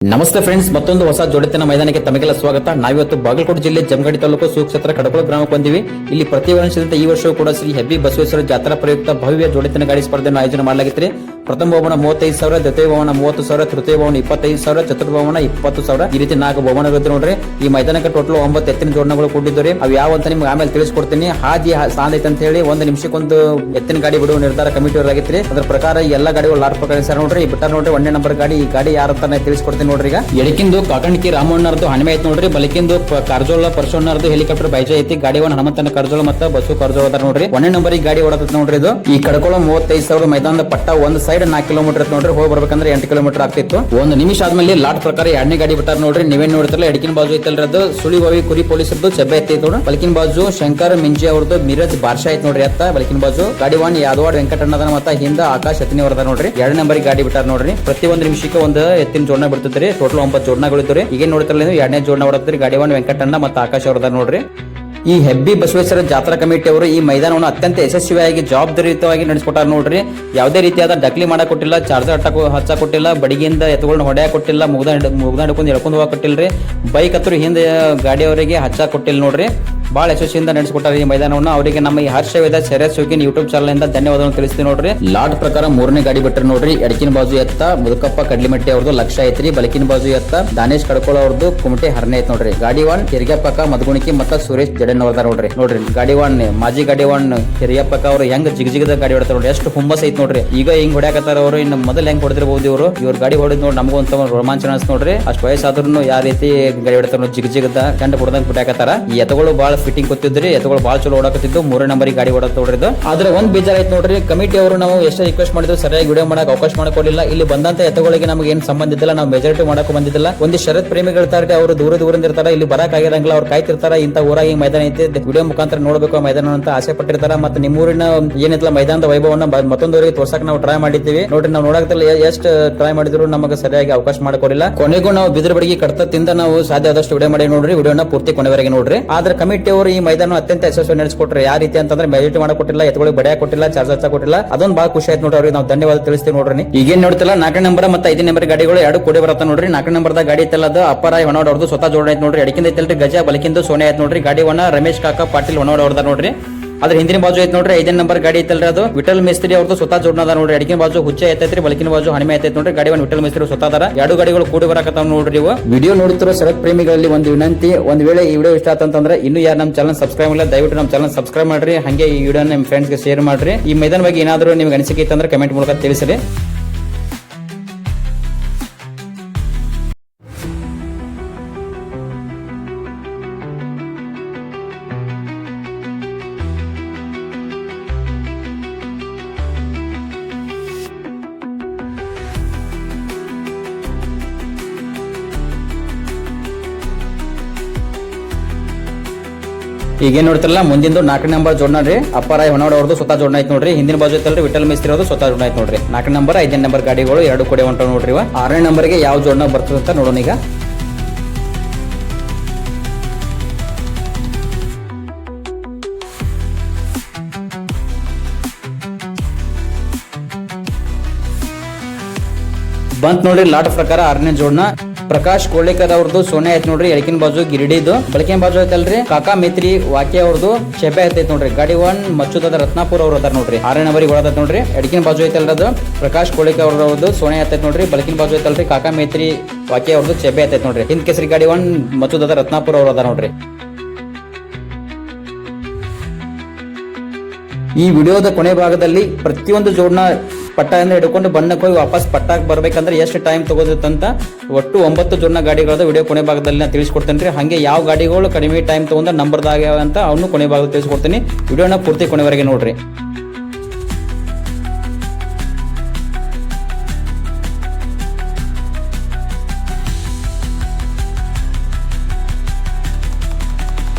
ನಮಸ್ತೆ ಫ್ರೆಂಡ್ಸ್, ಮತ್ತೊಂದು ಹೊಸ ಜೋಡಿತನ ಮೈದಾನಕ್ಕೆ ತಮಗೆಲ್ಲ ಸ್ವಾಗತ. ನಾವಿವತ್ತು ಬಾಗಲಕೋಟೆ ಜಿಲ್ಲೆ ಜಮಖಂಡಿ ತಾಲೂಕು ಸೂಕ್ಷೇತ್ರ ಕಡಕೋಳ ಗ್ರಾಮಕ್ಕೆ ಬಂದಿವಿ. ಇಲ್ಲಿ ಪ್ರತಿ ವರ್ಷದಂತೆ ಈ ವರ್ಷವೂ ಕೂಡ ಶ್ರೀ ಹೆಬ್ಬಿ ಬಸವೇಶ್ವರ ಜಾತ್ರಾ ಪ್ರಯುಕ್ತ ಭವ್ಯ ಜೋಡಿತನ ಗಾಡಿ ಸ್ಪರ್ಧೆಯನ್ನು ಆಯೋಜನೆ ಮಾಡಲಾಗಿತ್ತು. ಪ್ರಥಮ ಬಹುಮಾನ 35,000, ದ್ವಿತೀಯ ಬಹುಮಾನ 30,000, ತೃತೀಯ ಬಹುಮಾನ 25,000, ಚತುರ್ಥ ಬಹುಮಾನ 20,000. ಈ ರೀತಿ 4 ಬಹುಮಾನಗಳು ನೋಡ್ರಿ. ಈ ಮೈದಾನಕ್ಕೆ ಟೋಟಲ್ 9 ಎತ್ತಿನ ಜೋಡಣೆಗಳು ಕೂಡಿದ್ದವ್ರಿ. ಅವು ಯಾವ ಅಂತ ನಿಮ್ಗೆ ಆಮೇಲೆ ತಿಳಿಸ್ಕೊಡ್ತೀನಿ. ಹಾದಿ ಸಾಂದ್ ಐತೆ ಅಂತ ಹೇಳಿ ಒಂದು ನಿಮಿಷಕ್ಕೊಂದು ಎತ್ತಿನ ಗಾಡಿ ಬಿಡುವ ನಿರ್ಧಾರ ಕಮಿಟಿ ಅವರಾಗಿತ್ತು. ಅದ್ರ ಪ್ರಕಾರ ಎಲ್ಲಾ ಗಾಡಿಗಳು ಲಾಟ್ ಪ್ರಕಾರ ಸರ್ ನೋಡ್ರಿ. ಈ ಬಿಟ್ಟಾರ ನೋಡ್ರಿ 1ನೇ ನಂಬರ್ ಗಾಡಿ. ಈ ಗಾಡಿ ಯಾರ ಅಂತ ತಿಳಿಸ್ಕೊಡ್ತೀನಿ ನೋಡ್ರಿ. ಈಗ ಎಡಕಿಂದು ಕಾಕಂಡ್ಕಿ ರಾಮಣ್ಣರದು ಹಣಮೆ ಐತಿ ನೋಡ್ರಿ. ಬಲಕಿಂದು ಕಾರ್ಜೋಳ ಪರಶೋಣ್ಣರದು ಹೆಲಿಕಾಪ್ಟರ್ ಬೈಜ ಐತಿ. ಗಾಡಿ ಒಂದು ಹನುಮಂತನ ಕಾರ್ಜೋಳ ಮತ್ತೆ ಬಸ್ಸು ಕಾರ್ಜೋಳ ಅದಾರ ನೋಡ್ರಿ. 1ನೇ ನಂಬರ್ ಈ ಗಾಡಿ ಓಡತ್ತ ನೋಡ್ರಿ. ಇದು ಈ ಕಡಕೋಳ 35,000 ಮೈದಾನದ ಪಟ್ಟ ಒಂದ್ ಸೈಡ್ 4 ಕಿಲೋಮೀಟರ್ ನೋಡ್ರಿ. ಹೋಗಿ ಬರ್ಬೇಕಂದ್ರೆ 8 ಕಿಲೋಮೀಟರ್ ಆಗ್ತಿತ್ತು. ಒಂದು ನಿಮಿಷ ಆದ್ಮೇಲೆ ಲಾಟ್ ಪ್ರಕಾರ 2ನೇ ಗಾಡಿ ಬಿಟ್ಟಾರ ನೋಡ್ರಿ. ನೀವೇನ್ ನೋಡ್ತಿರಲ್ಲ, ಎಡಕಿನ ಬಾಜು ಐತಲ್ರಿ ಅದು ಸುಳಿಬಾವಿ ಕುರಿ ಪೊಲೀಸರದು ಚೆಬ್ಬೆ ಐತಿ ನೋಡ್ರಿ. ಬಲಕಿನ ಬಾಜು ಶಂಕರ್ ಮಿಂಜಿ ಅವ್ರದ್ದು ಮಿರಜ್ ಬಾರ್ಷಾ ಐತಿ ನೋಡ್ರಿ. ಅತ್ತ ಬಲಕಿನ ಬಾಜು ಗಾಡಿ ಒನ್ ಯಾದವಾಡ್ ವೆಂಕಟಣ್ಣದ ಮತ್ತ ಹಿಂದ ಆಕಾಶ್ ಎತ್ತಿನಿ ಅವರದ ನೋಡ್ರಿ. 2ನೇ ನಂಬರ್ ಗಾಡಿ ಬಿಟ್ಟಾರ ನೋಡ್ರಿ. ಪ್ರತಿ ಒಂದು ನಿಮಿಷಕ್ಕೆ ಒಂದು ಎತ್ತಿನ ಜೋಡಣೆ ಬಿಡ್ತಿದ್ರಿ. ಟೋಟಲ್ 9 ಜೋಡಣೆಗಳು ಇದ್ರಿ. ಈಗ ನೋಡ್ತಿರಲ್ಲ, 2ನೇ ಜೋಡಣೆ ಹೊಡತ್ರಿ. ಗಾಡಿ ಒನ್ ವೆಂಕಟಣ್ಣ ಮತ್ತು ಆಕಾಶ್ ಅವರದ ನೋಡ್ರಿ. ಈ ಹೆಬ್ಬಿ ಬಸವೇಶ್ವರ ಜಾತ್ರಾ ಕಮಿಟಿ ಅವರು ಈ ಮೈದಾನವನ್ನು ಅತ್ಯಂತ ಯಶಸ್ವಿಯಾಗಿ ಜವಾಬ್ದಾರಿಯುತವಾಗಿ ನಡೆಸಿಕೊಟ್ಟಾರ ನೋಡ್ರಿ. ಯಾವುದೇ ರೀತಿಯಾದ ಡಕ್ಲಿ ಮಾಡಕ್ ಕೊಟ್ಟಿಲ್ಲ, ಚಾರ್ಜರ್ ಹಚ್ಚ ಕೊಟ್ಟಿಲ್ಲ, ಬಡಿಗಿಂದ ಎತ್ತುಗಳನ್ನ ಹೊಡೆಯ ಕೊಟ್ಟಿಲ್ಲ, ಮುಗ್ದ ಹಿಡ್ಕೊಂಡು ಎಳ್ಕೊಂಡು ಹೋಗಕ್ ಕೊಟ್ಟಿಲ್ರಿ. ಬೈಕ್ ಹತ್ರ ಹಿಂದೆ ಗಾಡಿಯವರಿಗೆ ಹಚ್ಚ ಕೊಟ್ಟಿಲ್ಲ ನೋಡ್ರಿ. ಬಹಳ ಯಶಸ್ವಿಯಿಂದ ನಡೆಸಿಕೊಟ್ಟಾರೆ ಈ ಮೈದಾನವನ್ನು. ಅವರಿಗೆ ನಮ್ಮ ಈ ಹರ್ಷವೇದ ಸೆರೆ ಸುಗಿನ್ ಯೂಟ್ಯೂಬ್ ಚಾನಲ್ ಇಂದ ಧನ್ಯವಾದವನ್ನು ತಿಳಿಸ್ತೀವಿ ನೋಡ್ರಿ. ಲಾಟ್ ಪ್ರಕಾರ 3ನೇ ಗಾಡಿ ಬಿಟ್ಟರೆ ನೋಡ್ರಿ. ಎಡಕಿನ ಬಾಜು ಎತ್ತ ಮುದುಕಪ್ಪ ಕಡ್ಲಿಮಟ್ಟಿ ಅವ್ರದ್ದು ಲಕ್ಷ ಐತ್ರಿ. ಬಲಕಿನ ಬಾಜು ಎತ್ತ ದಾನೇಶ್ ಕಡ್ಕೋಳ ಅವ್ರದ್ದು ಕುಮಟೆ ಹರನೆ ಐತ್ ನೋಡ್ರಿ. ಗಾಡಿ ಒನ್ ಹಿರಿಯಪ್ಪಕ್ಕ ಮದಗುಣಿಕಿ ಮತ್ತ ಸುರೇಶ್ ಜಡನ್ ಅವ್ರದ ನೋಡ್ರಿ. ಗಾಡಿ ಒನ್ ಮಾಜಿ ಗಾಡಿ ಒನ್ ಹಿರಿಯಪ್ಪಕ್ಕ ಅವ್ರು ಹೆಂಗ್ ಜಿಗಜಿಗದ ಗಾಡಿ ಹೊಡ್ತಾರ ನೋಡ್ರಿ. ಎಷ್ಟು ಹುಮ್ಮಸ್ ಐತ್ ನೋಡ್ರಿ. ಈಗ ಹಿಂಗ್ ಹೊಡ್ಯಾಕತ್ತಾರ ಅವ್ರು. ಇನ್ನು ಮೊದಲು ಹೆಂಗ್ ಹೊಡೆದಿರಬಹುದು ಇವ್ರ ಗಾಡಿ ಹೊಡೆದ್ ನೋಡಿ ನಮಗೂ ಅಂತ ರೋಮಾಂಚನ ಅನ್ಸ್ ನೋಡ್ರಿ. ಅಷ್ಟು ವಯಸ್ಸಾದ್ರೂ ಯಾವ ರೀತಿ ಗಾಡಿ ಹೊಡ್ತಾರ ಜಿಗಜಿಗದ ಗಂಡ ಹೊಡೆದಂಗ್ ಬಿಟ್ಟಾಕತ್ತಾರ. ಈ ಎತ್ತುಗಳು ಬಹಳ ಫಿಟ್ಟಿಂಗ್ ಗೊತ್ತಿದ್ರಿ. ಎತ್ತುಗಳು ಬಹಳ ಚಲೋ ಓಡಾಕತ್ತಿದ್ದು. 3ನೇ ನಂಬರ್ ಗಾಡಿ ಓಡಾಕ ನೋಡ್ರಿ. ಆದ್ರೆ ಒಂದ್ ಬೇಜಾರ್ ಐತ್ ನೋಡ್ರಿ. ಕಮಿಟಿ ಅವರು ನಾವು ಎಷ್ಟೇ ರಿಕ್ವೆಸ್ಟ್ ಮಾಡಿದ್ರು ಸರಿಯಾಗಿ ವಿಡಿಯೋ ಮಾಡಕ್ ಅವಕಾಶ ಮಾಡಿಕೊಡಲಿಲ್ಲ. ಇಲ್ಲಿ ಬಂದಂತ ಎತ್ತುಗಳಿಗೆ ನಮಗೆ ಏನ್ ಸಂಬಂಧ ಇದ್ದಿಲ್ಲ. ನಾವು ಮೆಜಾರಿಟಿ ಮಾಡಕ್ ಬಂದಿದ್ದಿಲ್ಲ. ಒಂದು ಶರತ್ ಪ್ರೇಮಿಗಳು ಇರ್ತಾರೆ, ಅವರು ದೂರದಿಂದ ಇರ್ತಾರ. ಇಲ್ಲಿ ಬರಕ್ ಆಗಿರಂಗಿಲ್ಲ. ಅವ್ರು ಕಾಯ್ತಿರ್ತಾರ. ಇಂತ ಊರಾಗಿ ಮೈದಾನ ಐತಿ, ವಿಡಿಯೋ ಮುಖಾಂತರ ನೋಡ್ಬೇಕು ಮೈದಾನ ಅಂತ ಆಸೆ ಪಟ್ಟಿರ್ತಾರ. ಮತ್ತೆ ನಿಮ್ಮೂರಿನ ಏನಿತ್ತಲ್ಲ ಮೈದಾನದ ವೈಭವನ್ನ ಮತ್ತೊಂದವರಿಗೆ ತೋರ್ಸಕ್ ನಾವು ಟ್ರೈ ಮಾಡಿದ್ದೀವಿ ನೋಡ್ರಿ. ನಾವು ನೋಡಕತ್ತಿಲ್ಲ ಎಷ್ಟು ಟ್ರೈ ಮಾಡಿದ್ರು ನಮಗೆ ಸರಿಯಾಗಿ ಅವಕಾಶ ಮಾಡಿಕೊಡಿಲ್ಲ. ಕೊನೆಗೂ ನಾವು ಬಿದ್ರ ಬಡಿಗೆ ಕಡತದಿಂದ ನಾವು ಸಾಧ್ಯ ಆದಷ್ಟು ವಿಡಿಯೋ ಮಾಡಿ ನೋಡ್ರಿ. ವಿಡಿಯೋನ ಪೂರ್ತಿ ಕೊನೆವರೆಗೆ ನೋಡ್ರಿ. ಆದ್ರೆ ಕಮಿಟಿ ಅವರು ಈ ಮೈದಾನ ಅತ್ಯಂತ ಯಶಸ್ವಿ ನಡೆಸಿಕೊಟ್ರೆ. ಯಾವ ರೀತಿ ಅಂತಂದ್ರೆ ಮೆಜಾರಿಟಿ ಮಾಡಕ್ ಕೊಟ್ಟಿಲ್ಲ, ಎತ್ತುಗಳಿಗೆ ಬಡಿಯಾಕ ಕೊಟ್ಟಿಲ್ಲ, ಚಾರ್ಜ್ ಹಚ್ಚ ಕೊಟ್ಟಿಲ್ಲ. ಅದೊಂದು ಬಹಳ ಖುಷಿ ಆಯ್ತು ನೋಡ್ರಿ. ಅವ್ರಿಗೆ ನಾವು ಧನ್ಯವಾದ ತಿಳಿಸ್ತೀವಿ ನೋಡ್ರಿ. ಈಗೇನ್ ನೋಡ್ತಿಲ್ಲ 4ನೇ ನಂಬರ್ ಮತ್ತೆ 5ನೇ ನಂಬರ್ ಗಾಡಿಗಳು 2 ಕೂಡಿ ಬರತ್ತ ನೋಡ್ರಿ. 4ನೇ ನಂಬರ್ದ ಗಾಡಿ ಐತಲ್ಲ ಅದು ಅಪ್ಪರಾಯ್ ಹೊನೋಡ್ ಅವ್ರದ್ದು ಸ್ವತಃ ಜೋಡಣೆ ಐತ್ ನೋಡ್ರಿ. ಎಡಕಿಂದ ಐತಲ್ರಿ ಗಜ, ಬಲಕಿಂದ ಸೋನೆ ಐತ್ ನೋಡ್ರಿ. ಗಾಡಿ ಒಣ ರಮೇಶ್ ಕಾಕಾ ಪಾಟೀಲ್ ಹೊನೋಡ್ ಅವ್ರದ ನೋಡ್ರಿ. ಅದ್ರ ಹಿಂದಿನ ಬಾಜು ಐತ್ ನೋಡ್ರಿ 5ನೇ ನಂಬರ್ ಗಾಡಿ ಐತಲ್ರಿ ಅದು ವಿಠಲ್ ಮಿಸ್ತ್ರಿ ಅವ್ರದ್ದು ಸ್ವತಃ ಜೋಡಣದ ನೋಡ್ರಿ. ಎಡಕಿನ ಬಾಜು ಹುಚ್ಚ ಐತೈತ್ರಿ, ಬಲಕಿನ ಬಾಜು ಹಣಿಮೆ ಐತೈತ್ ನೋಡ್ರಿ. ಗಾಡಿ ಒಂದು ವಿಠಲ್ ಮಿಸ್ತ್ರಿ ಸ್ವತಃ ಅದಾರ. 2 ಗಾಡಿಗಳು ಕೂಡಿ ಬರಕತ್ತಾವ ನೋಡ್ರಿ. ಇವು ವಿಡಿಯೋ ನೋಡುತ್ತಿರೋ ಶರತ್ ಪ್ರೇಮಿಗಳಲ್ಲಿ ಒಂದು ವಿನಂತಿ, ಒಂದ್ ವೇಳೆ ಈ ವಿಡಿಯೋ ಇಷ್ಟ ಆತಂತಂದ್ರೆ ಇನ್ನು ಯಾರು ನಮ್ಮ ಚಾನಲ್ ಸಬ್ಸ್ಕ್ರೈಬ್ ಇಲ್ಲ, ದಯವಿಟ್ಟು ನಮ್ಮ ಚಾನಲ್ ಸಬ್ಸ್ಕ್ರೈಬ್ ಮಾಡ್ರಿ. ಹಂಗೆ ಈ ವಿಡಿಯೋ ನಿಮ್ಮ ಫ್ರೆಂಡ್ಸ್ ಗೆ ಶೇರ್ ಮಾಡ್ರಿ. ಈ ಮೈದಾನ ಬಗ್ಗೆ ಏನಾದರೂ ನಿಮ್ಗೆ ಅನಿಸಿಕೆ ಇತ್ತಂದ್ರೆ ಕಮೆಂಟ್ ಮೂಲಕ ತಿಳಿಸ್ರಿ. ಈಗೇನ್ ನೋಡ್ತಿರಲ್ಲ ಮುಂದಿಂದು 4ನೇ ನಂಬರ್ ಜೋಡಣೆ ರೀ. ಅಪ್ಪರಾಯ್ ಹೊನೋಡ್ ಅವ್ರದ್ದು ಸ್ವತಃ ಜೋಡಣೆ ಐತ್ ನೋಡ್ರಿ. ಹಿಂದಿನ ಬಾಜು ಐತಲ್ರಿ ವಿಠಲ್ ಮಿಸ್ತ್ರಿ ಅವ್ರದ್ದು ಸ್ವತಃ ಜೋಡಣೆ ಐತ್ ನೋಡ್ರಿ. 4ನೇ ನಂಬರ್ 5ನೇ ನಂಬರ್ ಗಾಡಿಗಳು 2 ಕೂಡಿ ಹೊಂಟಾವ್ ನೋಡ್ರಿ. 6ನೇ ನಂಬರ್ಗೆ ಯಾವ ಜೋಡಣೆ ಬರ್ತದೆ ಅಂತ ನೋಡೋಣ ಈಗ. ಬಂತ್ ನೋಡ್ರಿ. ಲಾಟ್ ಪ್ರಕಾರ 6ನೇ ಜೋಡಣ ಪ್ರಕಾಶ್ ಕೋಳಿಕರ್ ಅವ್ರದ್ದು ಸೋನೆ ಐತ್ ನೋಡ್ರಿ. ಎಡಕಿನ ಬಾಜು ಗಿರಿಡಿದು, ಬಲಕಿನ ಬಾಜು ಐತಲ್ರಿ ಕಾಕಾ ಮಿತ್ರಿ ವಾಕ್ಯ ಅವ್ರದ್ದು ಚೆಬ್ಬೆ ಐತೈತ್ ನೋಡ್ರಿ. ಗಾಡಿ ಒನ್ ಮಚ್ಚುದ ರತ್ನಾಪುರ ಅವ್ರ ಅದಾರ ನೋಡ್ರಿ. 6ನೇ ನಂಬರಿಗೆ ಹೊಡತೈತ್ ನೋಡ್ರಿ. ಎಡಕಿನ ಬಾಜು ಐತಲ್ರಿ ಅದು ಪ್ರಕಾಶ್ ಕೋಳಿಕರ್ ಅವ್ರದ್ದು ಸೋನೆ ಐತೈತ್ ನೋಡ್ರಿ. ಬಲಕಿನ ಬಾಜು ಐತಲ್ರಿ ಕಾಕಾ ಮಿತ್ರಿ ವಾಕ್ಯ ಅವ್ರದ್ದು ಚೆಬ್ಬೆ ಐತೈತ್ ನೋಡ್ರಿ. ಹಿಂದ್ ಕೇಸರಿ ಗಾಡಿ ಒನ್ ಮಚ್ಚುದ ರತ್ನಾಪುರ ಅವ್ರ ಅದಾರ ನೋಡ್ರಿ. ಈ ವಿಡಿಯೋದ ಕೊನೆ ಭಾಗದಲ್ಲಿ ಪ್ರತಿಯೊಂದು ಜೋಡಣ ಪಟ್ಟಾಯಿಂದ ಹಿಡ್ಕೊಂಡು ಬಣ್ಣಕ್ಕೆ ಹೋಗಿ ವಾಪಸ್ ಪಟ್ಟಾಕ್ ಬರ್ಬೇಕಂದ್ರೆ ಎಷ್ಟು ಟೈಮ್ ತಗೋದಿತ್ತಂತ ಒಟ್ಟು 9 ಜೋಡಣ ಗಾಡಿಗಳದ ವಿಡಿಯೋ ಕೊನೆ ಭಾಗದಲ್ಲಿ ನಾನು ತಿಳಿಸ್ಕೊಡ್ತೇನೆ ರೀ. ಹಾಗೆ ಯಾವ ಗಾಡಿಗಳು ಕಡಿಮೆ ಟೈಮ್ ತಗೊಂಡ ನಂಬರ್ದಾಗ ಅಂತ ಅವನು ಕೊನೆ ಭಾಗದಲ್ಲಿ ತಿಳಿಸ್ಕೊಡ್ತೀನಿ. ವಿಡಿಯೋನ ಪೂರ್ತಿ ಕೊನೆವರೆಗೆ ನೋಡ್ರಿ.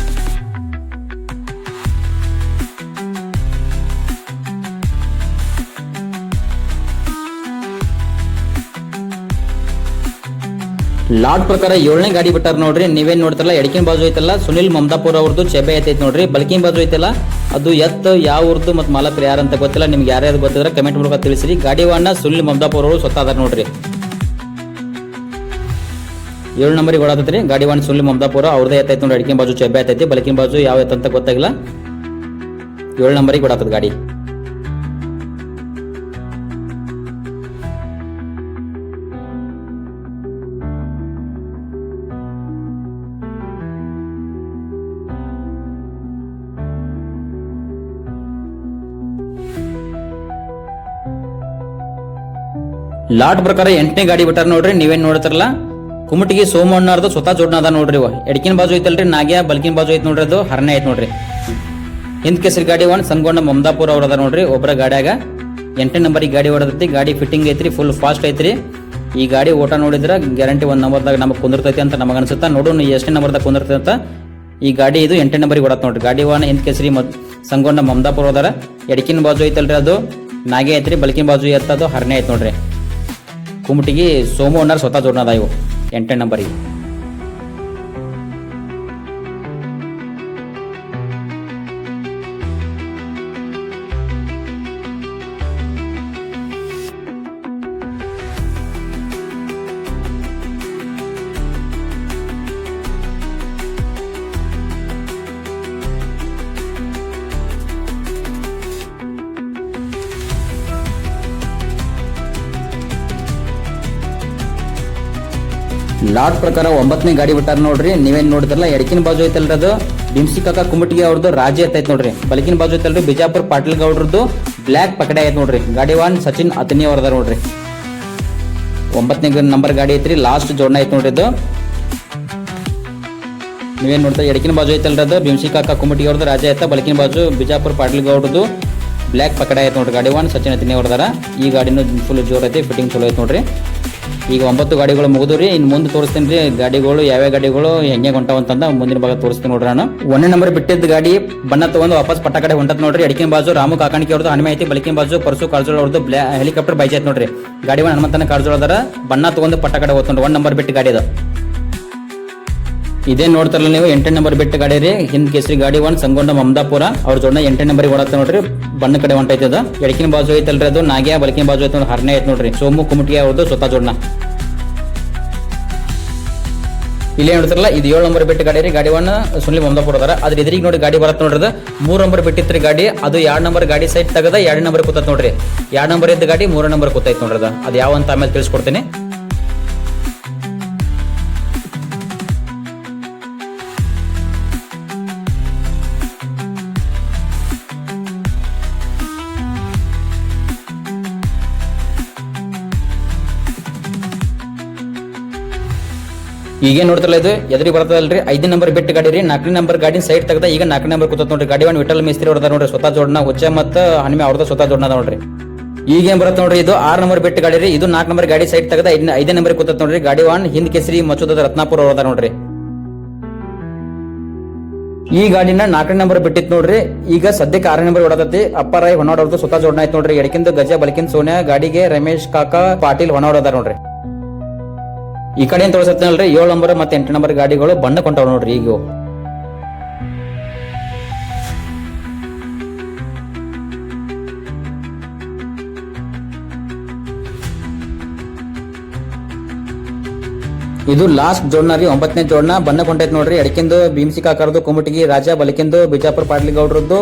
ಲಾಟ್ ಪ್ರಕಾರ 7ನೇ ಗಾಡಿ ಬಿಟ್ಟಾರ ನೋಡ್ರಿ. ನೀವೇನ್ ನೋಡ್ತಾರಲ್ಲ ಎಡಕಿನ ಬಾಜು ಐತಲ್ಲ ಸುನಿಲ್ ಮಮದಾಪುರ ಅವ್ರದ್ದು ಚೆಬ್ಬೆ ಐತೈತ್ ನೋಡ್ರಿ. ಬಲಕಿನ ಬಾಜು ಐತಲ್ಲ ಅದು ಎತ್ ಯಾವ ಊರ್ದು ಮತ್ತು ಮಾಲಕರು ಯಾರಂತ ಗೊತ್ತಿಲ್ಲ. ನಿಮ್ಗೆ ಯಾರ್ಯಾರು ಗೊತ್ತಿದ್ರೆ ಕಮೆಂಟ್ ಮೂಲಕ ತಿಳಿಸ್ರಿ. ಗಾಡಿ ವಾಹನ ಸುನಿಲ್ ಮಮದಾಪುರ ಅವರು ಸ್ವತಃ ಅದಾರ ನೋಡ್ರಿ. 7 ನಂಬರಿಗೆ ಓಡಾತೈತ್ರಿ. ಗಾಡಿ ಒನ್ ಸುಳ್ಳಿ ಮಮದಾಪುರ ಅವ್ರದೇ ಎತ್ತೈತಿ ನೋಡಿ. ಅಡಿಕೆ ಬಾಜು ಚೆಬ್ಬೆ ಐತೈತಿ, ಬಲಕಿನ ಬಾಜು ಯಾವ ಎತ್ತ ಅಂತ ಗೊತ್ತಾಗಿಲ್ಲ. 7 ನಂಬರಿಗೆ ಓಡಾತದ ಗಾಡಿ. ಲಾಟ್ ಪ್ರಕಾರ 8ನೇ ಗಾಡಿ ಬಿಟ್ಟಾರ ನೋಡ್ರಿ. ನೀವೇನ್ ನೋಡ್ತಾರಲ್ಲ ಕುಮಟಿಗೆ ಸೋಮಣ್ಣವ್ರದ್ದು ಸ್ವತಃ ಜೋಡ್ನ ಅದ ನೋಡ್ರಿ. ಎಡಕಿನ ಬಾಜು ಐತಲ್ರಿ ನಾಗ್ಯ, ಬಲ್ಕಿನ ಬಾಜು ಐತ್ ನೋಡ್ರಿ, ಅದು ಹರನೆ ಐತ್ ನೋಡ್ರಿ. ಹಿಂದ್ ಕೇಸರಿ ಗಾಡಿ ಒನ್ ಸಂಗೊಂಡ ಮಮದಾಪುರ ಅವ್ರ ಅದ ನೋಡ್ರಿ. ಒಬ್ಬರ ಗಾಡಿಯಾಗ 8ನೇ ನಂಬರಿಗೆ ಗಾಡಿ ಹೊಡೆದೈತಿ. ಗಾಡಿ ಫಿಟ್ಟಿಂಗ್ ಐತ್ರಿ, ಫುಲ್ ಫಾಸ್ಟ್ ಐತ್ರಿ. ಈ ಗಾಡಿ ಓಟ ನೋಡಿದ್ರ ಗ್ಯಾರಂಟಿ 1 ನಂಬರ್ದಾಗ ನಮಗೆ ಕುಂದಿರ್ತೈತಿ ಅಂತ ನಮಗೆ ಅನ್ಸುತ್ತಾ. ನೋಡೋಣ ಎಷ್ಟನೇ ನಂಬರ್ದಾಗ ಕುಂದಿರ್ತೈತಿ ಅಂತ. ಈ ಗಾಡಿ ಇದು 8ನೇ ನಂಬರಿಗೆ ಹೊಡತ್ ನೋಡ್ರಿ. ಗಾಡಿ ಒನ್ ಹಿಂದ್ ಕೇಸರಿ ಸಂಗೊಂಡ ಮಮದಾಪುರ ಹೋದಾರ. ಎಡಕಿನ ಬಾಜು ಐತಲ್ರಿ ಅದು ನಾಗೆ ಐತ್ರಿ, ಬಲ್ಕಿನ ಬಾಜು ಎತ್ತದು ಹರನೆ ಐತ್ ನೋಡ್ರಿ. ಕುಮಟಿಗೆ ಸೋಮು ಅಣ್ಣಾರ್ ಸ್ವತಃ ಜೋಡ್ನದ ಇವು 8ನೇ ನಂಬರಿಗೆ. ಲಾಟ್ ಪ್ರಕಾರ 9ನೇ ಗಾಡಿ ಬಿಟ್ಟಾರ ನೋಡ್ರಿ. ನೀವೇನ್ ನೋಡಿದ್ರಲ್ಲ ಎಡಕಿನ ಬಾಜು ಐತಲ್ರಿ ಅದು ಬಿಮ್ಸಿ ಕಾಕ ಕುಮಟಿಗೆ ಅವ್ರದ್ದು ರಾಜಿ ಐತೈತ್ ನೋಡ್ರಿ. ಬಲಕಿನ ಬಾಜು ಐತಲ್ರಿ ಬಿಜಾಪುರ ಪಾಟೀಲ್ ಗೌಡ್ರದ್ದು ಬ್ಲಾಕ್ ಪಕಡೆ ಐತ್ ನೋಡ್ರಿ. ಗಾಡಿ ಒನ್ ಸಚಿನ್ ಅತನಿ ಅವ್ರದ ನೋಡ್ರಿ. 9ನೇ ನಂಬರ್ ಗಾಡಿ ಐತ್ರಿ, ಲಾಸ್ಟ್ ಜೋಡ್ನ ಐತ್ ನೋಡ್ರಿ ಇದು. ನೀವೇನ್ ನೋಡ್ತಾ ಎಡಕಿನ ಬಾಜು ಐತಲ್ರಿ ಅದು ಬಿಮ್ಸಿ ಕಾಕ ಕುಮಟಿಗೆ ಅವ್ರದ್ದು ರಾಜಿ ಐತ, ಬಲಕಿನ ಬಾಜು ಬಿಜಾಪುರ ಪಾಟೀಲ್ ಗೌಡ್ರದ್ದು ಬ್ಲಾಕ್ ಪಕಡೆ ಐತ್ ನೋಡ್ರಿ. ಗಾಡಿ ಒನ್ ಸಚಿನ್ ಅತನಿ ಅವ್ರದಾರ. ಈ ಗಾಡಿನೂ ಫುಲ್ ಜೋರ್ ಐತಿ, ಫಿಟ್ಟಿಂಗ್ ಚಲೋ ಐತ್ ನೋಡ್ರಿ. ಈಗ 9 ಗಾಡಿಗಳು ಮುಗಿದ್ರಿ. ಇನ್ನು ಮುಂದೆ ತೋರಿಸ್ತೀನಿ ರೀ ಗಾಡಿಗಳು ಯಾವ್ಯಾವ ಗಾಡಿಗಳು ಹೆಂಗೆ ಹೊಂಟಾವ ಅಂತಂದ ಮುಂದಿನ ಭಾಗ ತೋರಿಸ್ತೀನಿ ನೋಡ್ರಿ. ನಾನು 1ನೇ ನಂಬರ್ ಬಿಟ್ಟಿದ್ದ ಗಾಡಿ ಬಣ್ಣ ತಗೊಂಡು ವಾಪಸ್ ಪಟ್ಟ ಕಡೆ ಹೊಂಟತ್ ನೋಡ್ರಿ. ಎಡಕಿನ ಬಾಜು ರಾಮು ಕಾಕಾಣಿಕೆ ಅವ್ರದ್ದು ಹನುಮೆ ಐತಿ, ಬಲಕಿನ ಬಾಜು ಪರಸು ಕಾಳ್ಜೋಳ ಅವ್ರದ್ದು ಹೆಲಿಕಾಪ್ಟರ್ ಬೈಜ್ ಐತ್ ನೋಡ್ರಿ. ಗಾಡಿ ಒನ್ ಹನುಮಂತನ ಕಾಳ್ಜೋಳ ಅದಾರ. ಬಣ್ಣ ತಗೊಂಡು ಪಟ್ಟ ಕಡೆ ಹೋಗ್ತೊಂಡ್ರಿ. 1 ನಂಬರ್ ಬಿಟ್ಟು ಗಾಡಿ ಅದು. ಇದೇ ನೋಡ್ತಾರಲ್ಲ ನೀವು 8ನೇ ನಂಬರ್ ಬಿಟ್ಟು ಗಾಡಿ ರೀ. ಹಿಂದ್ ಕೇಸರಿ ಗಾಡಿ ಒನ್ ಸಂಗೊಂಡ ಮಮದಾಪುರ ಅವ್ರ ಜೋಡ್ನ 8ನೇ ನಂಬರಿಗೆ ಓಡಾತ ನೋಡ್ರಿ. ಬಣ್ಣ ಕಡೆ ಹೊಂಟೈತಿ ಅದು. ಎಡಕಿನ ಬಾಜು ಐತಲ್ರಿ ಅದು ನಾಗ್ಯ, ಬಲಕಿನ ಬಾಜು ಐತ ನೋಡಿ ಹರನೆ ಐತ್ ನೋಡ್ರಿ. ಸೋಮು ಕುಮಟಿಗೆ ಅವ್ರದ್ದು ಸ್ವತಃ ಜೋಡ್ನ. ಇಲ್ಲೇ ನೋಡ್ತಾರಲ್ಲ ಇದು 7 ನಂಬರ್ ಬಿಟ್ಟು ಗಾಡಿ ರೀ. ಗಾಡಿ ಒನ್ ಸುನಿಲ್ ಮಮದಾಪುರ ಅದಾರ. ಅದ್ರ ಎದುರಿಗೆ ನೋಡಿ ಗಾಡಿ ಬರತ್ ನೋಡ್ರಿ. 3 ನಂಬರ್ ಬಿಟ್ಟಿತ್ರಿ ಗಾಡಿ. ಅದು 2 ನಂಬರ್ ಗಾಡಿ ಸೈಡ್ ತಗದ 2 ನಂಬರ್ ಕೂತತ್ ನೋಡ್ರಿ. 2 ನಂಬರ್ ಇದ್ದ ಗಾಡಿ 3 ನಂಬರ್ ಕೂತೈತ್ ನೋಡ್ರಿ. ಅದು ಯಾವ ಅಂತ ಆಮೇಲೆ ತಿಳಿಸ್ಕೊಡ್ತೀನಿ. ಈಗ ನೋಡ್ತಲ್ಲ ಇದು ಎದುರಿ ಬರ್ತದಲ್ರಿ 5ನೇ ನಂಬರ್ ಬಿಟ್ಟು ಗಾಡಿ ರೀ. 4ನೇ ನಂಬರ್ ಗಾಡಿ ಸೈಡ್ ತೆಗದ ಈಗ 4ನೇ ನಂಬರ್ ಕೂತತ್ ನೋಡ್ರಿ. ಗಾಡಿ ಒನ್ ವಿಠಲ್ ಮೇಸ್ತ್ರಿ ಹೊಡೆದ ನೋಡ್ರಿ. ಸ್ವತಃ ಜೋಡ್ನ ಹುಚ್ಚ ಮತ್ತ ಹನುಮೆ ಅವ್ರದ್ದು ಸ್ವತಃ ಜೋಡ್ನ ನೋಡ್ರಿ. ಈಗೇನ್ ಬರುತ್ತೆ ನೋಡ್ರಿ ಇದು 6 ನಂಬರ್ ಬಿಟ್ಟು ಗಾಡಿ ರೀ. ಇದು 4 ನಂಬರ್ ಗಾಡಿ ಸೈಡ್ ತೆಗದ 5ನೇ ನಂಬರ್ ಕೂತತ್ ನೋಡ್ರಿ. ಗಾಡಿ ಒನ್ ಹಿಂದ್ ಕೇಸರಿ ಮಚ್ಚುದ ರತ್ನಾಪುರ ಹೊಡೆದ ನೋಡ್ರಿ. ಈ ಗಾಡಿನ 4ನೇ ನಂಬರ್ ಬಿಟ್ಟಿತ್ ನೋಡ್ರಿ. ಈಗ ಸದ್ಯಕ್ಕೆ 6ನೇ ನಂಬರ್ ಹೊಡತೈತಿ. ಅಪ್ಪರಾಯ್ ಹೊನ್ನಾಡ್ ಅವ್ರದ್ದು ಸ್ವತಃ ಜೋಡ್ನ ಆಯ್ತು ನೋಡ್ರಿ. ಎಡಕಿಂದ ಗಜ, ಬಲಕಿಂದ ಸೋನ್ಯಾ, ಗಾಡಿಗೆ ರಮೇಶ್ ಕಾಕಾ ಪಾಟೀಲ್ ಹೊನ್ನಾಡ್ ಅದಾರ ನೋಡ್ರಿ. ಈ ಕಡೆ ಏನ್ ತೋರಿಸತ್ತಲ್ರಿ 7 ನಂಬರ್ ಮತ್ತೆ 8 ನಂಬರ್ ಗಾಡಿಗಳು ಬಣ್ಣ ಕೊಂಟಾವ ನೋಡ್ರಿ. ಈಗ ಇದು ಲಾಸ್ಟ್ ಜೋಡ್ನ ರೀ. 9ನೇ ಜೋಡ್ನ ಬಣ್ಣ ಕೊಂಟೈತ್ ನೋಡ್ರಿ. ಎಡಕಿಂದು ಭೀಮ್ಸಿ ಕಾಕರ್ದು ಕುಮಟಿಗಿ ರಾಜ, ಬಲಕಿಂದು ಬಿಜಾಪುರ ಪಾಟೀಲ್ ಗೌಡ್ರದ್ದು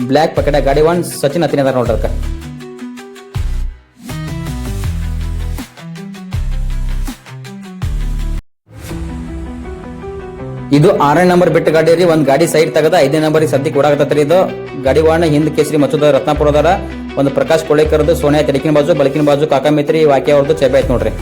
ಬ್ಲಾಕ್ ಪಕೆಟ. ಗಾಡಿ ಒನ್ ಸಚಿನ್ ಅತಿನಿ ಅದಾರ ನೋಡ್ರಿ. ಇದು 6ನೇ ನಂಬರ್ ಬಿಟ್ಟು ಗಾಡಿ ರೀ. ಒಂದ್ ಗಾಡಿ ಸೈಡ್ ತಗದ 5ನೇ ನಂಬರ್ ಸದ್ಯಕ್ಕೆ ಓಡಾಕತ್ರಿ. ಇದು ಗಾಡಿ ವಾಹನ ಹಿಂದ್ ಕೇಸರಿ ಮಚ್ಚುದ ರತ್ನಾಪುರದಾರ. ಒಂದು ಪ್ರಕಾಶ್ ಕೊಳ್ಳೇಕರ್ದು ಸೋನ್ಯಾ ತೆಡಕಿನ ಬಾಜು, ಬಲಕಿನ ಬಾಜು ಕಾಕಾ ಮಿತ್ರಿ ವಾಕ್ಯ ಅವ್ರದ್ದು ಚೆಬ್ಬೆ ಐತ್ ನೋಡ್ರಿ.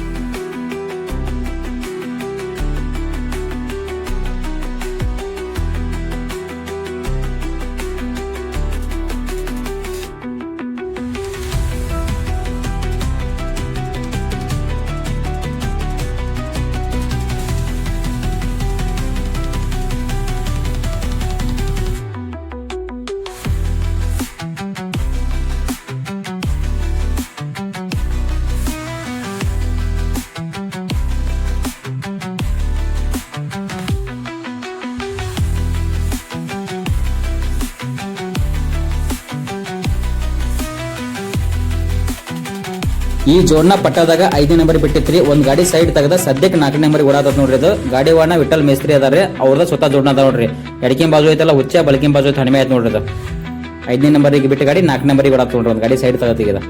ಈ ಜೋಡ್ನ ಪಟ್ಟದಾಗ 5ನೇ ನಂಬರ್ ಬಿಟ್ಟಿತ್ರಿ. ಒಂದ್ ಗಾಡಿ ಸೈಡ್ ತೆಗದ ಸದ್ಯಕ್ಕೆ 4ನೇ ನಂಬರ್ ಓಡಾದ ನೋಡ್ರಿ. ಅದು ಗಾಡಿ ವಾಹನ ವಿಠಲ್ ಮೇಸ್ತ್ರಿ ಅದಾರೆ, ಅವ್ರದ ಸ್ವತಃ ಜೋಡ್ನ ಅದ ನೋಡ್ರಿ. ಎಡಕಿನ ಬಾಜು ಐತಲ್ಲ ಹುಚ್ಚ, ಬಲಕಿನ ಬಾಜು ಐತೆ ಹಣಿಮೆ ಆಯ್ತು ನೋಡ್ರಿ. ಅದು 5ನೇ ನಂಬರಿಗೆ ಬಿಟ್ಟು ಗಾಡಿ 4ನೇ ನಂಬರಿಗೆ ಓಡಾತ ನೋಡ್ರಿ. ಒಂದ್ ಗಾಡಿ ಸೈಡ್ ತಗತಿಗದ.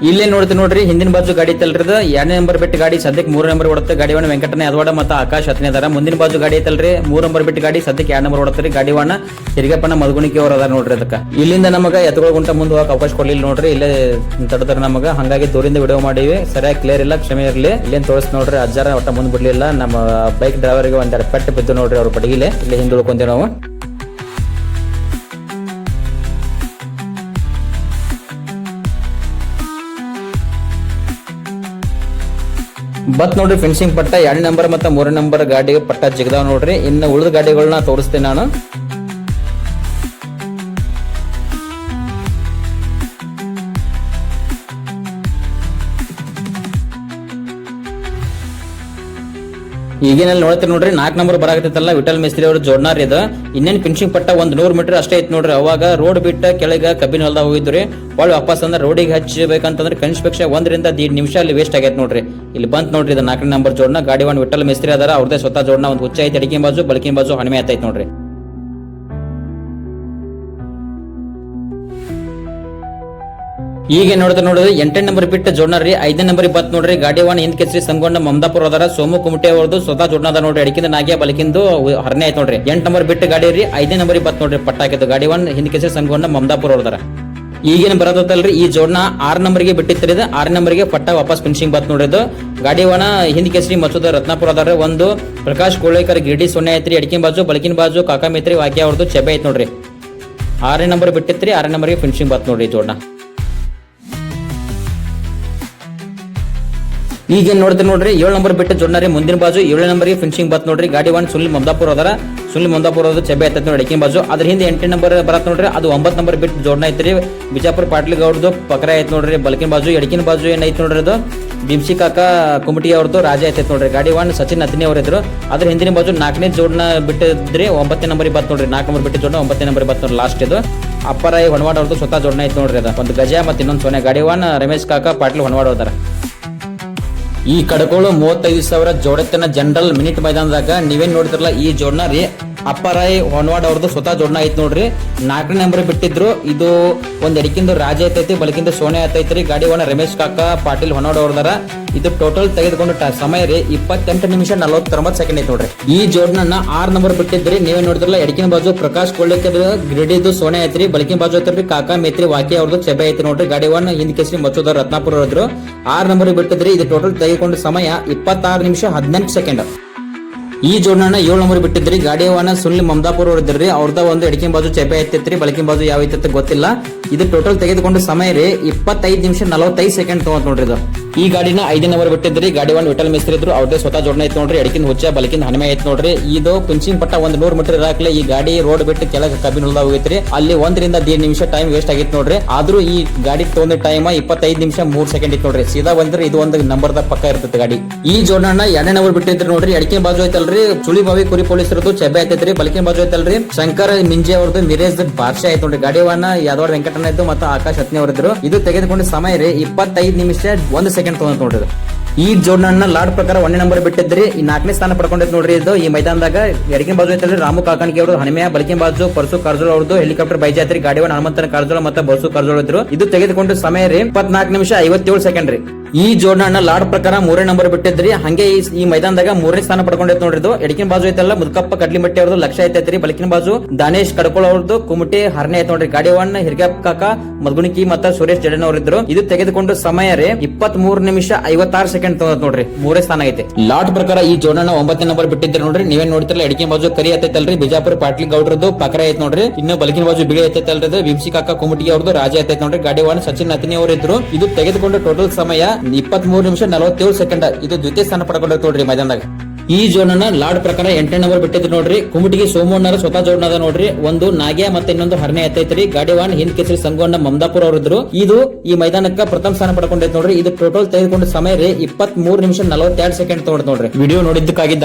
ಇಲ್ಲೇ ನೋಡ್ತೀವಿ ನೋಡ್ರಿ, ಹಿಂದಿನ ಬಾಜು ಗಾಡಿ ಐತಲ್ರಿ. 2ನೇ ನಂಬರ್ ಬಿಟ್ಟು ಗಾಡಿ ಸದ್ಯಕ್ಕೆ 3 ನಂಬರ್ ಓಡುತ್ತೆ. ಗಾಡಿವಾಣ ವೆಂಕಟನೆ ಅದವಾಡ ಮತ್ತು ಆಕಾಶ್ 10ನೇ ಅದಾರ. ಮುಂದಿನ ಬಾಜು ಗಾಡಿ ಐತಲ್ರಿ 3 ನಂಬರ್ ಬಿಟ್ಟು ಗಾಡಿ ಸದ್ಯಕ್ಕೆ 2 ನಂಬರ್ ಓಡುತ್ತೆ. ಗಾಡಿವಾಣ ಹಿರಿಗಪ್ಪನ ಮದಗುಣಿಕೆ ಅವ್ರ ಅದಾರ ನೋಡ್ರಿ. ಅದಕ್ಕೆ ಇಲ್ಲಿಂದ ನಮಗೆ ಎತ್ತುಗಳ ಗುಂಟ ಮುಂದೆ ಹೋಗಕ್ಕೆ ಅವಕಾಶ ಕೊಡ್ಲಿಲ್ಲ ನೋಡ್ರಿ. ಇಲ್ಲೇ ತಡದಾರ ನಮಗೆ, ಹಂಗಾಗಿ ದೂರಿಂದ ವಿಡಿಯೋ ಮಾಡಿವಿ. ಸರಿಯಾಗಿ ಕ್ಲಿಯರ್ ಇಲ್ಲ, ಕ್ಷಮೆ ಇರಲಿ. ಇಲ್ಲೇನ್ ತೋರಿಸ್ ನೋಡ್ರಿ, ಅಜ್ಜಾರ ಒಟ್ಟ ಮುಂದೆ ಬಿಡ್ಲಿಲ್ಲ. ನಮ್ಮ ಬೈಕ್ ಡ್ರೈವರ್ಗೆ ಒಂದೆರಡು ಪೆಟ್ಟು ಬಿದ್ದು ನೋಡ್ರಿ ಅವ್ರ ಬಡಗಿಲೆ. ಇಲ್ಲಿ ಹಿಂದೆ ಉಳ್ಕೊಂತೀವಿ ನಾವು. ಬತ್ ನೋಡ್ರಿ ಫಿನಿಶಿಂಗ್ ಪಟ್ಟ 2ನೇ ನಂಬರ್ ಮತ್ತು 3ನೇ ನಂಬರ್ ಗಾಡಿಗೆ ಪಟ್ಟ ಜಿಗದಾವ್ ನೋಡ್ರಿ. ಇನ್ನು ಉಳಿದ ಗಾಡಿಗಳನ್ನ ತೋರಿಸ್ತೇನೆ ನಾನು. ಈಗೇನಲ್ಲಿ ನೋಡ್ತೀರಿ ನೋಡ್ರಿ, 4 ನಂಬರ್ ಬರಾಕತ್ತಲ್ಲ ವಿಠಲ್ ಮೇಸ್ತ್ರಿ ಅವರು ಜೋಡ್ನಾರ್ ಇದು. ಇನ್ನೇನ್ ಫಿನಿಶಿಂಗ್ ಪಟ್ಟ 100 ಮೀಟರ್ ಅಷ್ಟೇ ಐತ್ ನೋಡ್ರಿ. ಅವಾಗ ರೋಡ್ ಬಿಟ್ಟ ಕೆಳಗ ಕಬ್ಬಿನ ಹೊಲ್ದಾಗ ಹೋಗಿದ್ರಿ. ಒಳ್ಳೆ ವಾಪಸ್ ಅಂದ್ರೆ ರೋಡಿಗೆ ಹಚ್ಚಬೇಕಂತಂದ್ರೆ ಕನಿಷ್ಠ ಪಕ್ಷ 1 ರಿಂದ 1.5 ನಿಮಿಷ ಅಲ್ಲಿ ವೇಸ್ಟ್ ಆಗೈತೆ ನೋಡ್ರಿ. ಇಲ್ಲಿ ಬಂತ್ ನೋಡ್ರಿ, ಇದು 4ನೇ ನಂಬರ್ ಜೋಡ್ನ. ಗಾಡಿ ಒಂದು ವಿಠಲ್ ಮೇಸ್ತ್ರಿ ಅದಾರ, ಅವ್ರದೇ ಸ್ವತಃ ಜೋಡ್ನ. ಒಂದು ಹುಚ್ಚ ಐತೆ ಎಡಕಿನ ಬಾಜು, ಬಲಕಿನ ಬಾಜು ಹಣಿಮೆ ಆಯ್ತೈತ್ ನೋಡ್ರಿ. ಈಗ ನೋಡಿದ್ರೆ 8ನೇ ನಂಬರ್ ಬಿಟ್ಟು ಜೋಡ್ನಾರ್ರಿ. 5ನೇ ನಂಬರ್ ಬತ್ ನೋಡ್ರಿ. ಗಾಡಿವಾನ ಹಿಂದ್ ಕೆಸರಿ ಸಂಗೊಂಡ ಮಮದಾಪುರ ಅದಾರ. ಸೋಮು ಕುಮಟೆ ಅವ್ರದ್ದು ಸ್ವತಃ ಜೋಡ್ನದ ನೋಡ್ರಿ. ಅಡಿಕಿಂದ ನಾಗ್ಯ ಬಲಕಿಂದು 10ನೇ ಆಯ್ತು ನೋಡ್ರಿ. 8 ನಂಬರ್ ಬಿಟ್ಟು ಗಾಡಿ ರೀ. 5ನೇ ನಂಬರ್ ಬತ್ ನೋಡ್ರಿ ಪಟ್ಟ ಹಾಕಿದ್ದು. ಗಾಡಿವಾನ್ ಹಿಂದ್ ಕೆಸರಿ ಸಂಗೊಂಡ ಮಮದಾಪುರ ಅವ್ರದಾರ. ಈಗೇನು ಬರೋದಲ್ರಿ, ಈ ಜೋಡ್ನ 6 ನಂಬರ್ಗೆ ಬಿಟ್ಟಿತ್ರಿ. 6ನೇ ನಂಬರ್ಗೆ ಪಟ್ಟ ವಾಪಸ್ ಫಿನಿಶಿಂಗ್ ಬತ್ ನೋಡ್ರಿ. ಗಾಡಿವಾನ ಹಿಂದ್ ಕೆಸರಿ ಮಚ್ಚುದ ರತ್ನಾಪುರ ಅದಾರ. ಒಂದು ಪ್ರಕಾಶ್ ಕೋಳೇಕರ್ ಗಿಡಿ 0 ಐತ್ರಿ. ಅಡಿಕಿನ ಬಾಜು ಬಲಕಿನ ಬಾಜು ಕಾಕಾ ಮೇತ್ರಿ ವಾಕ್ಯ ಅವ್ರದ್ದು ಚೆಬೆ ಐತ್ ನೋಡ್ರಿ. 6ನೇ ನಂಬರ್ ಬಿಟ್ಟಿತ್ರಿ. 6ನೇ ನಂಬರ್ಗೆ ಫಿನಿಶಿಂಗ್ ಬತ್ ನೋಡ್ರಿ ಜೋಡ್ನ. ಈಗ ನೋಡ್ತೀವಿ ನೋಡ್ರಿ, 7 ನಂಬರ್ ಬಿಟ್ಟು ಜೋಡ್ನಾರಿ. ಮುಂದಿನ ಬಾಜು 7ನೇ ನಂಬರ್ಗೆ ಫಿನಿಶಿಂಗ್ ಬತ್ ನೋಡ್ರಿ. ಗಾಡಿ ಒಂದು ಸುನಿಲ್ ಮಮದಾಪುರ ಅದಾರ. ಸುನಿಲ್ ಮಮದಾಪುರ ಚೆಬೆ ಐತತ್ ನೋಡಿ ಅಡಿಕಿನ ಬಾಜು. ಅದ್ರ ಹಿಂದೆ 8ನೇ ನಂಬರ್ ಬರತ್ ನೋಡ್ರಿ. ಅದು 9 ನಂಬರ್ ಬಿಟ್ಟು ಜೋಡ್ನ ಐತ್ರಿ. ಬಿಜಾಪುರ ಪಾಟ್ಲಿ ಗೌಡ್ದು ಪಕ್ರ ಐತ್ ನೋಡ್ರಿ. ಬಲಕಿನ ಬಾಜು ಎಡಕಿನ ಬಾಜು ಏನ್ ಐತ್ ನೋಡ್ರಿ, ಅದು ಬಿಂಸಿ ಕಾಕಾ ಕುಮಟಿ ಅವ್ರದ್ದು ರಾಜ ಐತೈತ್ ನೋಡ್ರಿ. ಗಾಡಿ ಒಂದು ಸಚಿನ್ ಅತಿನಿ ಅವ್ರ ಇದ್ರು. ಅದ್ರ ಹಿಂದಿನ ಬಾಜು 4ನೇ ಜೋಡ್ನ ಬಿಟ್ಟಿದ್ರಿ. 9ನೇ ನಂಬರ್ ಬತ್ ನೋಡ್ರಿ. 4 ನಂಬರ್ ಬಿಟ್ಟು ಜೋಡ್ನ 9ನೇ ನಂಬರ್ ಬತ್ ನೋಡ್ರಿ. ಲಾಸ್ಟ್ ಇದು ಅಪ್ಪರಾಯಿ ಹೊಣವಾಡ ಅವ್ರದ್ದು ಸ್ವತಃ ಜೋಡ್ನ ಐತ್ ನೋಡ್ರಿ. ಅದ ಒಂದು ಗಜ ಮತ್ತೆ ಇನ್ನೊಂದು ಸೋನೆ. ಗಾಡಿ ಒನ್ ರಮೇಶ್ ಕಾಕಾ ಪಾಟ್ಲಿ ಹೊಣವಾಡ ಹೋದಾರ. ಈ ಕಡಕೋಳು 35,000 ಜೋಡತ್ತಿನ ಜನರಲ್ ಮಿನಿಟ್ ಮೈದಾನದಾಗ ನೀವೇನ್ ನೋಡ್ತಿರಲ್ಲ, ಈ ಜೋಡ್ನ ರೀ ಅಪ್ಪರಾಯ್ ಹೊನ್ವಾಡ್ ಅವ್ರದ್ದು ಸ್ವತಃ ಜೋಡ್ನ ಐತ್ ನೋಡ್ರಿ. 4ನೇ ನಂಬರ್ ಬಿಟ್ಟಿದ್ರು. ಇದು ಒಂದ್ ಎಡಕಿಂದು ರಾಜ ಐತೈತಿ, ಬಲಕಿಂದ ಸೋನೆ ಐತೈತ್ರಿ. ಗಾಡಿ ಒಣ ರಮೇಶ್ ಕಾಕಾ ಪಾಟೀಲ್ ಹೊನ್ವಾಡ್ ಅವ್ರದಾರ. ಇದು ಟೋಟಲ್ ತೆಗೆದುಕೊಂಡು ಸಮಯ ರೀ 28 ನಿಮಿಷ 49 ಸೆಕೆಂಡ್ ಐತಿ ನೋಡ್ರಿ. ಈ ಜೋಡ್ನ 6 ನಂಬರ್ ಬಿಟ್ಟಿದ್ರಿ. ನೀವೇ ನೋಡಿದ್ರಲ್ಲ, ಎಡಕಿನ ಬಾಜು ಪ್ರಕಾಶ್ ಕೊಳ್ಳಿಕರ್ ಗ್ರಿಡಿದು ಸೋನೆ ಐತ್ರಿ. ಬಲಕಿನ ಬಾಜು ಐತ್ರಿ ಕಾಕಾ ಮೇತ್ರಿ ವಾಕ್ಯ ಅವ್ರದ್ದು ಚೆಬೆ ಐತಿ ನೋಡ್ರಿ. ಗಾಡಿ ಒನ್ ಹಿಂದ್ ಕೇಸರಿ ಮಚ್ಚುದಾರ ರತ್ನಾಪುರ ಅವ್ರದ್ರು 6 ನಂಬರ್ ಬಿಟ್ಟಿದ್ರಿ. ಇದು ಟೋಟಲ್ ತೆಗೆದುಕೊಂಡು ಸಮಯ 26 ನಿಮಿಷ 18 ಸೆಕೆಂಡ್. ಈ ಜೋಡ್ನ 7 ನಂಬರ್ ಬಿಟ್ಟಿದ್ರಿ. ಗಾಡಿಯವನ್ನ ಸುನಿಲ್ ಮಮದಾಪುರ ಅವ್ರ ಇದ್ರಿ. ಅವ್ರದ ಒಂದು ಎಡಕಿನ ಬಾಜು ಚೆಬೆ ಐತಿತ್ರಿ, ಬಲಕಿನ ಬಾಜು ಯಾವ ಐತಿ ಗೊತ್ತಿಲ್ಲ. ಇದು ಟೋಟಲ್ ತೆಗೆದುಕೊಂಡು ಸಮಯ ರೀ 25 ನಿಮಿಷ 45 ಸೆಕೆಂಡ್ ತಗೊಂಡ್ ನೋಡ್ರಿ. ಇದು ಈ ಗಾಡಿನ 5 ನಂಬರ್ ಬಿಟ್ಟಿದ್ರಿ. ಗಾಡಿ ಒಂದು ವಿಠಲ್ ಮೇಸ್ತ್ರಿ ಇದ್ರು, ಅವ್ರದೇ ಸ್ವತಃ ಜೋಡ್ನ ಐತಿ ನೋಡ್ರಿ. ಎಡಕಿನ ಹುಚ್ಚ ಬಲಕಿನ ಹಣಿಮೆ ಐತಿ ನೋಡ್ರಿ. ಇದು ಪಿಂಚಿಂಗ್ ಪಟ್ಟ 100 ಮೀಟರ್ ಇರಾಕ್ಲೆ ಈ ಗಾಡಿ ರೋಡ್ ಬಿಟ್ಟು ಕೆಳಗೆ ಕಬ್ಬಿನ ಹೊಲದಾಗ ಹೋಗಿತ್ರಿ. ಅಲ್ಲಿ 1 ರಿಂದ 1.5 ನಿಮಿಷ ಟೈಮ್ ವೇಸ್ಟ್ ಆಗಿತ್ತು ನೋಡ್ರಿ. ಆದ್ರೂ ಈ ಗಾಡಿ ತಗೊಂಡ ಟೈಮ್ 25 ನಿಮಿಷ 3 ಸೆಕೆಂಡ್ ಇತ್ತು ನೋಡ್ರಿ. ಸೀದಾ ಬಂದ್ರೆ ಇದು ಒಂದು ನಂಬರ್ ದ ಪಕ್ಕ ಇರ್ತೈತಿ ಗಾಡಿ. ಈ ಜೋಡ್ನ 2ನೇ ನಂಬರ್ ಬಿಟ್ಟಿದ್ರಿ ನೋಡ್ರಿ. ಎಡಕಿನ ಬಾಜು ಐತಲ್ರಿ ಚುಳಿ ಬಾವಿ ಕುರಿ ಪೊಲೀಸರದು ಚೆಬೆ ಐತೈತ್ರಿ. ಬಲಕಿನ ಬಾಜು ಐತಲ್ರಿ ಶಂಕರ್ ಮಿಂಜೆ ಅವ್ರದ್ದು ಮಿರೇಜ್ ಬಾರ್ಷೆ ಐತ್ ನೋಡ್ರಿ. ಗಾಡಿವನ್ನ ಯಾದವಾಡ ವೆಂಕಟಣ್ಣ ಇದ್ದು ಮತ್ತು ಆಕಾಶ್ ಹತ್ನಿ ಅವರಿದ್ರು. ಇದು ತೆಗೆದುಕೊಂಡು ಸಮಯ ರೀ 25 ನಿಮಿಷ 1 ಸೆಕೆಂಡ್ ತಗೊಂಡ್ ನೋಡ್ರಿ. ಈ ಜೋಡ್ನ ಲಾಡ್ ಪ್ರಕಾರ 1ನೇ ನಂಬರ್ ಬಿಟ್ಟಿದ್ರಿ. ಈ 4ನೇ ಸ್ಥಾನ ಪಡ್ಕೊಂಡೈತ್ ನೋಡ್ರಿ. ಇದು ಈ ಮೈದಾನದಾಗ ಎಡಕಿನ ಬಾಜು ಐತಲ್ರಿ ರಾಮು ಕಾಕಣಿಗೆ ಅವರು ಹಣಿಮೆಯ, ಬಲಕಿನ ಬಾಜು ಪರಸು ಕಾರಜೋಳ ಅವ್ರದ್ದು ಹೆಲಿಕಾಪ್ಟರ್ ಬೈಜಾತ್ರಿ. ಗಾಡಿವನ್ನ ಹನುಮಂತನ ಕಾರಜೋಳ ಮತ್ತು ಬಸು ಕಾರಜೋಳ ಇದ್ರು. ಇದು ತೆಗೆದುಕೊಂಡು ಸಮಯ ರೀ 24 ನಿಮಿಷ 57 ಸೆಕೆಂಡ್ ರೀ. ಈ ಜೋಡ್ನ ಲಾಡ್ ಪ್ರಕಾರ 3ನೇ ನಂಬರ್ ಬಿಟ್ಟಿದ್ರಿ. ಹಂಗೆ ಈ ಮೈದಾನದಾಗ 3ನೇ ಸ್ಥಾನ ಪಡ್ಕೊಂಡೈತ್ ನೋಡ್ರಿ. ಇದು ಎಡಕಿನ ಬಾಜು ಐತಲ್ಲ ಮುದ್ಕಪ್ಪ ಕಡ್ಲಿಮಟ್ಟಿ ಅವ್ರದ್ದು ಲಕ್ಷ ಐತೈತ್ರಿ. ಬಲಕಿನ ಬಾಜು ದಾನೇಶ್ ಕಡ್ಕೋಳ ಅವ್ರದ್ದು ಕುಮಟಿ 6ನೇ ಐತ್ ನೋಡ್ರಿ. ಗಾಡಿವನ್ನ ಹಿರಿಗಪ್ಪ ಕಾಕಾ ಮದ್ಗುಣಿಕಿ ಮತ್ತು ಸುರೇಶ್ ಜಡನ್ ಅವರಿದ್ರು. ಇದು ತೆಗೆದುಕೊಂಡು ಸಮಯ ರೀ 23 ನಿಮಿಷ 56 ಸೆಕೆಂಡ್ ತಗೊಂಡ್ ನೋಡ್ರಿ. 3ನೇ ಸ್ಥಾನ ಐತಿ. ಲಾಟ್ ಪ್ರಕಾರ ಈ ಜೋಡ್ನ 9ನೇ ನಂಬರ್ ಬಿಟ್ಟಿದ್ರಿ ನೋಡ್ರಿ. ನೀವೇನ್ ನೋಡ್ತಿರಲ್ಲ, ಎಡಕಿನ ಬಾಜು ಕರಿ ಐತೈತಲ್ರಿ ಬಿಜಾಪುರ ಪಾಟ್ಲಿ ಗೌಡ್ರದ್ದು ಪಕರ ಐತ್ ನೋಡ್ರಿ. ಇನ್ನು ಬಲಕಿನ ಬಾಜು ಬಿಳಿ ಐತೈತಲ್ರಿ ವಿಂಸಿ ಕಾಕಾ ಕುಮಟಿ ಅವ್ರದ್ದು ರಾಜ ಐತೈತ್ ನೋಡ್ರಿ. ಗಾಡಿವನ್ನ ಸಚಿನ್ ಅತಿನಿ ಅವರು ಇದ್ರು. ಇದು ತೆಗೆದುಕೊಂಡು ಟೋಟಲ್ ಸಮಯ 23 ನಿಮಿಷ 47 ಸೆಕೆಂಡ್. ಇದು ದ್ವಿತೀಯ ಸ್ಥಾನ ಪಡ್ಕೊಂಡ ನೋಡ್ರಿ ಮೈದಾನದಾಗ. ಈ ಜೋಡ್ನ ಲಾಡ್ ಪ್ರಕಾರ 8ನೇ ನಂಬರ್ ಬಿಟ್ಟಿದ್ರಿ ನೋಡ್ರಿ. ಕುಮಟಿಗೆ ಸೋಮಣ್ಣರ ಸ್ವತಃ ಜೋಡ್ನ ಅದ ನೋಡ್ರಿ. ಒಂದು ನಾಗ್ಯ ಮತ್ತೆ ಇನ್ನೊಂದು 10ನೇ ಐತೈತ್ರಿ. ಗಾಡಿವಾನ್ ಹಿಂದ್ ಕೇಸರಿ ಸಂಗೊಂಡ ಮಮದಾಪುರ ಅವ್ರ ಇದ್ರು. ಇದು ಈ ಮೈದಾನಕ್ಕ ಪ್ರಥಮ ಸ್ಥಾನ ಪಡ್ಕೊಂಡೈತ್ ನೋಡ್ರಿ. ಇದು ಟೋಟಲ್ ತೆಗೆದುಕೊಂಡು ಸಮಯ ರೀ 23 ನಿಮಿಷ 42 ಸೆಕೆಂಡ್ ತಗೊಂಡ್ ನೋಡ್ರಿ. ವಿಡಿಯೋ ನೋಡಿದ್ದಕ್ಕಾಗಿ